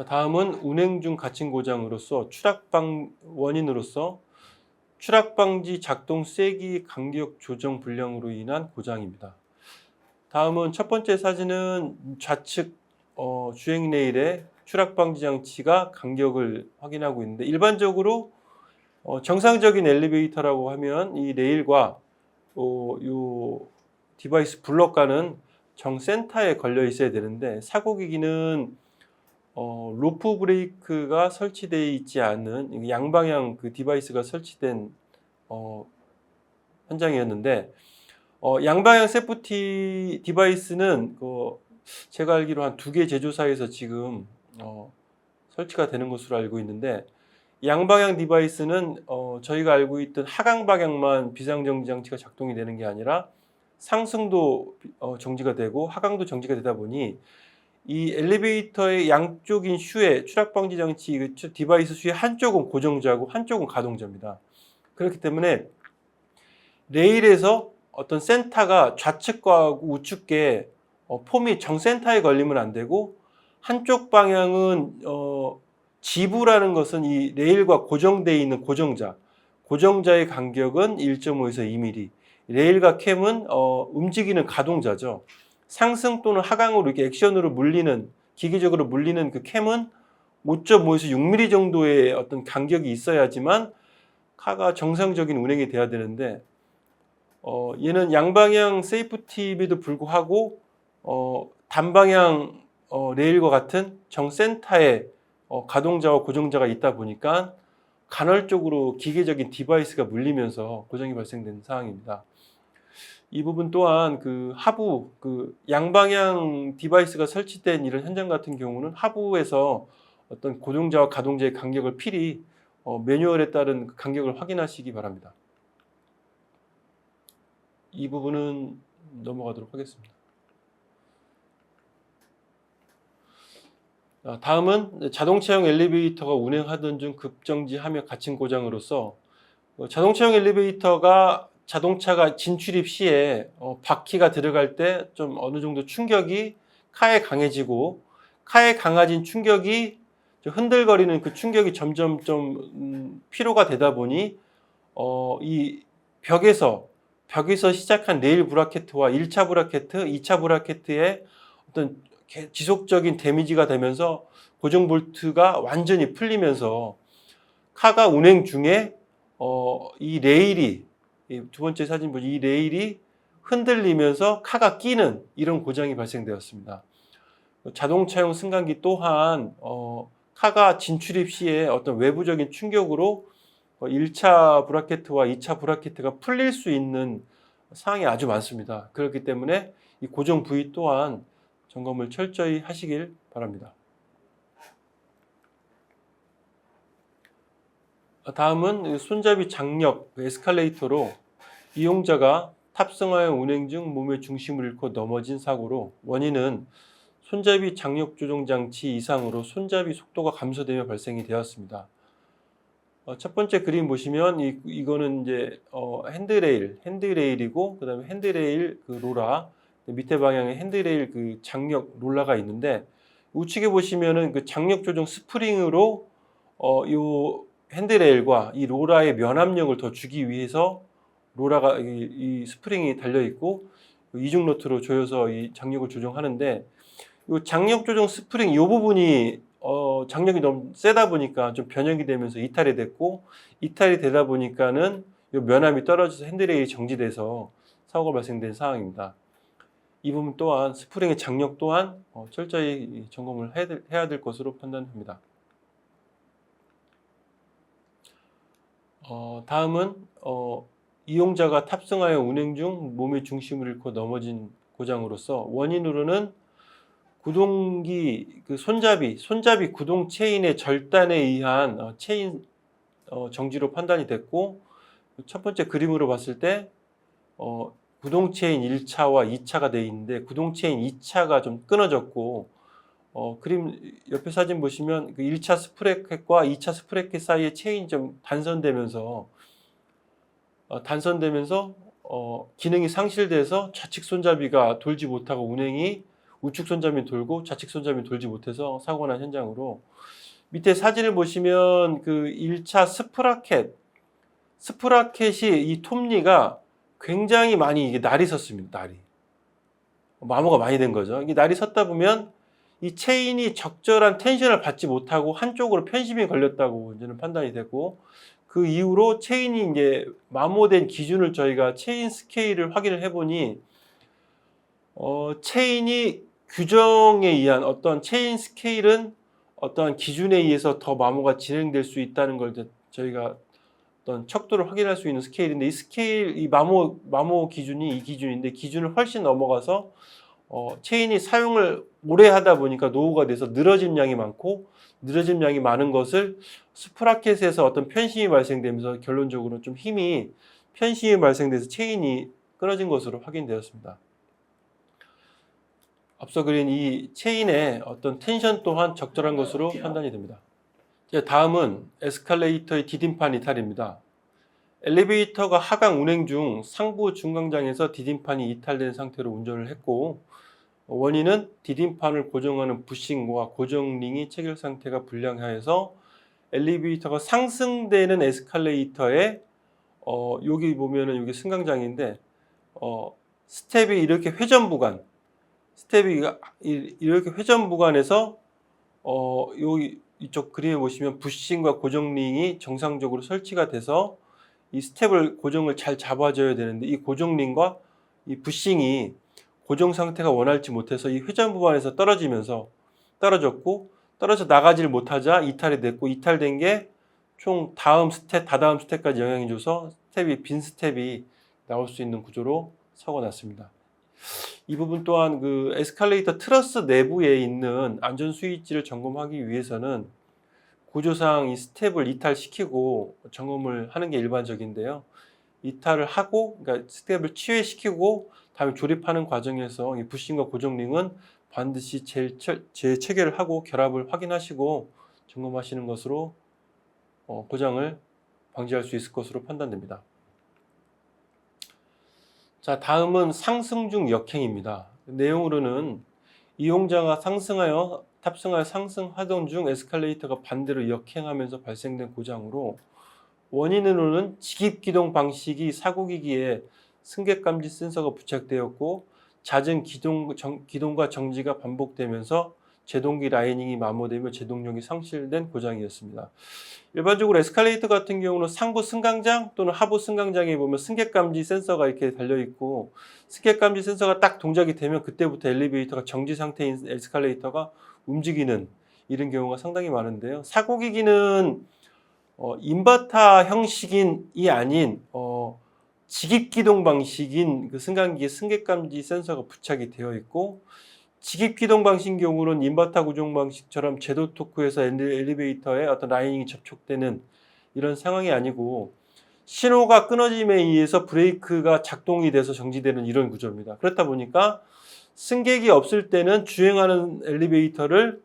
다음은 운행 중 갇힌 고장으로서 원인으로서 추락 방지 작동 세기 간격 조정 불량으로 인한 고장입니다. 다음은 첫 번째 사진은 좌측 주행 레일의 추락 방지 장치가 간격을 확인하고 있는데 일반적으로 정상적인 엘리베이터라고 하면 이 레일과 요 디바이스 블럭과는 정센터에 걸려 있어야 되는데 사고기기는 로프 브레이크가 설치되어 있지 않은 양방향 그 디바이스가 설치된 현장이었는데 양방향 세프티 디바이스는 제가 알기로 한 2개 제조사에서 지금 설치가 되는 것으로 알고 있는데 양방향 디바이스는 저희가 알고 있던 하강 방향만 비상정지 장치가 작동이 되는 게 아니라 상승도 정지가 되고 하강도 정지가 되다 보니 이 엘리베이터의 양쪽인 슈에 추락 방지 장치 디바이스 슈의 한쪽은 고정자고 한쪽은 가동자입니다. 그렇기 때문에 레일에서 어떤 센터가 좌측과 우측에 폼이 정센터에 걸리면 안 되고 한쪽 방향은 지부라는 것은 이 레일과 고정되어 있는 고정자의 간격은 1.5에서 2mm, 레일과 캠은 움직이는 가동자죠. 상승 또는 하강으로 이렇게 액션으로 기계적으로 물리는 그 캠은 5.5에서 6mm 정도의 어떤 간격이 있어야지만 카가 정상적인 운행이 돼야 되는데 얘는 양방향 세이프티임에도 불구하고 단방향 레일과 같은 정센터에 가동자와 고정자가 있다 보니까 간헐적으로 기계적인 디바이스가 물리면서 고장이 발생된 상황입니다. 이 부분 또한 그 하부 양방향 디바이스가 설치된 이런 현장 같은 경우는 하부에서 어떤 고정자와 가동자의 간격을 필히 매뉴얼에 따른 간격을 확인하시기 바랍니다. 이 부분은 넘어가도록 하겠습니다. 다음은 자동차용 엘리베이터가 운행하던 중 급정지하며 갇힌 고장으로서 자동차용 엘리베이터가 자동차가 진출입 시에 바퀴가 들어갈 때 좀 어느 정도 충격이 카에 강해지고 카에 강해진 충격이 흔들거리는 그 충격이 점점 좀 피로가 되다 보니 이 벽에서 시작한 레일 브라켓과 1차 브라켓, 2차 브라켓의 어떤 지속적인 데미지가 되면서 고정 볼트가 완전히 풀리면서 카가 운행 중에 이 레일이 두 번째 사진 보시면 이 레일이 흔들리면서 카가 끼는 이런 고장이 발생되었습니다. 자동차용 승강기 또한 카가 진출입 시에 어떤 외부적인 충격으로 1차 브라켓과 2차 브라켓가 풀릴 수 있는 상황이 아주 많습니다. 그렇기 때문에 이 고정 부위 또한 점검을 철저히 하시길 바랍니다. 다음은 손잡이 장력 에스컬레이터로 이용자가 탑승하여 운행 중 몸의 중심을 잃고 넘어진 사고로 원인은 손잡이 장력 조정 장치 이상으로 손잡이 속도가 감소되며 발생이 되었습니다. 첫 번째 그림 보시면 이거는 이제 핸드레일이고 그다음에 핸드레일 로라 밑에 방향에 핸드레일 장력 롤러가 있는데 우측에 보시면은 그 장력 조정 스프링으로 요 핸드레일과 이 로라의 면압력을 더 주기 위해서 로라가 이 스프링이 달려 있고 그 이중 너트로 조여서 이 장력을 조정하는데, 이 장력 조정 스프링 이 부분이 장력이 너무 세다 보니까 좀 변형이 되면서 이탈이 됐고, 이탈이 되다 보니까는 이 면함이 떨어져서 핸들레일이 정지돼서 사고가 발생된 상황입니다. 이 부분 또한 스프링의 장력 또한 철저히 점검을 해야 될 것으로 판단합니다. 다음은 이용자가 탑승하여 운행 중 몸의 중심을 잃고 넘어진 고장으로서 원인으로는 구동기 그 손잡이 구동 체인의 절단에 의한 체인 정지로 판단이 됐고, 첫 번째 그림으로 봤을 때 구동 체인 1차와 2차가 되어 있는데 구동 체인 2차가 좀 끊어졌고, 그림 옆에 사진 보시면 그 1차 스프레켓과 2차 스프레켓 사이에 체인이 좀 단선되면서 기능이 상실돼서 좌측 손잡이가 돌지 못하고 운행이 우측 손잡이 돌고 좌측 손잡이 돌지 못해서 사고가 난 현장으로, 밑에 사진을 보시면 그 1차 스프라켓이 이 톱니가 굉장히 많이 이게 날이 섰습니다. 날이 마모가 많이 된 거죠. 이게 날이 섰다 보면 이 체인이 적절한 텐션을 받지 못하고 한쪽으로 편심이 걸렸다고 이제는 판단이 되고, 그 이후로 체인이 이제 마모된 기준을 저희가 체인 스케일을 확인을 해보니 체인이 규정에 의한 어떤 체인 스케일은 어떠한 기준에 의해서 더 마모가 진행될 수 있다는 걸 저희가 어떤 척도를 확인할 수 있는 스케일인데, 이 스케일, 이 마모 기준이 이 기준인데, 기준을 훨씬 넘어가서 체인이 사용을 오래 하다 보니까 노후가 돼서 늘어짐 양이 많고, 늘어짐 양이 많은 것을 스프라켓에서 어떤 편심이 발생되면서 결론적으로 좀 편심이 발생돼서 체인이 끊어진 것으로 확인되었습니다. 앞서 그린 이 체인의 어떤 텐션 또한 적절한 것으로 판단이 됩니다. 다음은 에스컬레이터의 디딤판 이탈입니다. 엘리베이터가 하강 운행 중 상부 중강장에서 디딤판이 이탈된 상태로 운전을 했고, 원인은 디딤판을 고정하는 부싱과 고정링이 체결 상태가 불량하여서 엘리베이터가 상승되는 에스컬레이터에 여기 보면은 여기 승강장인데 스텝이 이렇게 회전 구간에서 여기 이쪽 그림에 보시면 부싱과 고정링이 정상적으로 설치가 돼서 이 스텝을 고정을 잘 잡아줘야 되는데, 이 고정링과 이 부싱이 고정 상태가 원활치 못해서 이 회전 구간에서 떨어졌고, 떨어져 나가지를 못하자 이탈이 됐고, 이탈된 게 총 다다음 스텝까지 영향이 줘서 빈 스텝이 나올 수 있는 구조로 사고가 났습니다. 이 부분 또한 그 에스컬레이터 트러스 내부에 있는 안전 스위치를 점검하기 위해서는 구조상 이 스텝을 이탈시키고 점검을 하는 게 일반적인데요. 이탈을 하고, 그러니까 스텝을 치외시키고 다음에 조립하는 과정에서 이 부싱과 고정링은 반드시 재체결을 하고 결합을 확인하시고 점검하시는 것으로 고장을 방지할 수 있을 것으로 판단됩니다. 자, 다음은 상승 중 역행입니다. 내용으로는 이용자가 탑승하여 상승하던 중 에스컬레이터가 반대로 역행하면서 발생된 고장으로, 원인으로는 직입기동 방식이 사고기기에 승객감지 센서가 부착되었고 잦은 기동과 정지가 반복되면서 제동기 라이닝이 마모되며 제동력이 상실된 고장이었습니다. 일반적으로 에스컬레이터 같은 경우는 상부 승강장 또는 하부 승강장에 보면 승객감지 센서가 이렇게 달려있고, 승객감지 센서가 딱 동작이 되면 그때부터 엘리베이터가 정지 상태인 에스컬레이터가 움직이는 이런 경우가 상당히 많은데요. 사고기기는 인버터 형식이 아닌 직입기동 방식인 그 승강기에 승객감지 센서가 부착이 되어 있고, 직입기동 방식인 경우는 인버터 구동 방식처럼 제도 토크에서 엘리베이터에 어떤 라이닝이 접촉되는 이런 상황이 아니고, 신호가 끊어짐에 의해서 브레이크가 작동이 돼서 정지되는 이런 구조입니다. 그렇다 보니까 승객이 없을 때는 주행하는 엘리베이터를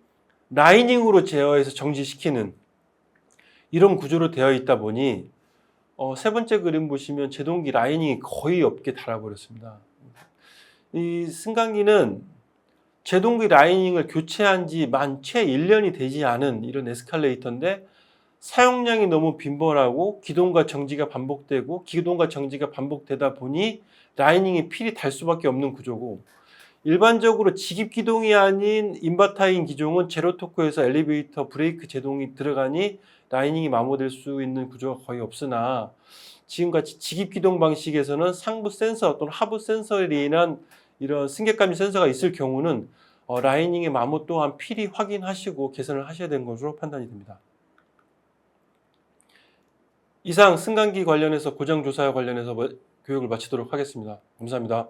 라이닝으로 제어해서 정지시키는 이런 구조로 되어 있다 보니 세 번째 그림 보시면 제동기 라이닝이 거의 없게 달아버렸습니다. 이 승강기는 제동기 라이닝을 교체한 지 만 채 1년이 되지 않은 이런 에스컬레이터인데 사용량이 너무 빈번하고 기동과 정지가 반복되고 기동과 정지가 반복되다 보니 라이닝에 필이 달 수밖에 없는 구조고, 일반적으로 직입 기동이 아닌 인바타인 기종은 제로 토크에서 엘리베이터 브레이크 제동이 들어가니 라이닝이 마모될 수 있는 구조가 거의 없으나, 지금같이 직입 기동 방식에서는 상부 센서 또는 하부 센서에 인한 이런 승객감지 센서가 있을 경우는 라이닝의 마모 또한 필히 확인하시고 개선을 하셔야 되는 것으로 판단이 됩니다. 이상 승강기 관련해서 고장 조사와 관련해서 교육을 마치도록 하겠습니다. 감사합니다.